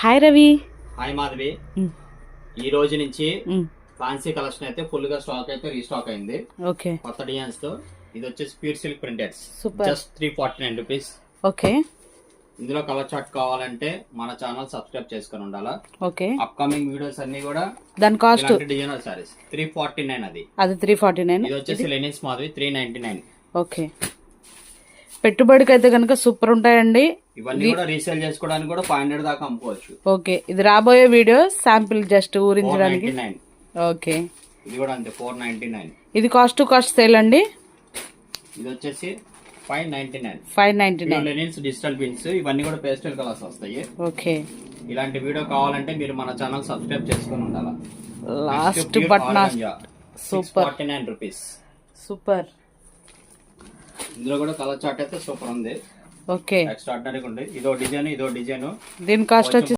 Hi Ravi. Hi Madhavi. ఈ రోజు నుంచి ఫ్యాన్సీ కలెక్షన్ అయితే ఫుల్ గా స్టాక్ అయితే రీస్టాక్ అయింది. ఓకే, కొత్త డిజైన్స్ తో. ఇది వచ్చేసి pure silk ప్రింటెడ్స్, super. Just 349 rupees. Okay, ఇందులో కలర్ చార్ట్ కావాలంటే మన ఛానల్ సబ్స్క్రైబ్ చేసుకుని ఉండాలా. ఓకే, అప్కమింగ్ వీడియోస్ అన్ని కూడా దాని కాస్ట్ డిజైనర్ సారీస్ 349. అది 349. ఇది వచ్చేసి లెనిన్స్ మాధవి 399. ఓకే, పెట్టుబడికి అయితే కనుక సూపర్ ఉంటాయండి. ఇవన్నీ కూడా రీసేల్ చేసుకోవడానికి కూడా 500 దాకా అమ్ముకోవచ్చు. ఓకే, ఇది రాబోయే వీడియో శాంపిల్ జస్ట్ ఊరించడానికి. 499. ఓకే, ఇది కూడా అంతే 499. ఇది కాస్ట్ టు కాస్ట్ సేల్ అండి. ఇది వచ్చేసి 599. 599. లెనిన్స్ డిజిటల్ పిన్స్, ఇవన్నీ కూడా పేస్టల్ కలర్స్ వస్తాయి. ఓకే, ఇలాంటి వీడియో కావాలంటే మీరు మన ఛానల్ సబ్స్క్రైబ్ చేసుకుని ఉండాలి. Last but not super 49 rupees. Super. ఇందులో కూడా కలర్ చార్ట్ అయితే సూపర్ ఉంది. ఓకే, ఎక్స్ట్రాడినరీగా ఉంది. ఇదో డిజైన్ దీని కాస్ట్ వచ్చి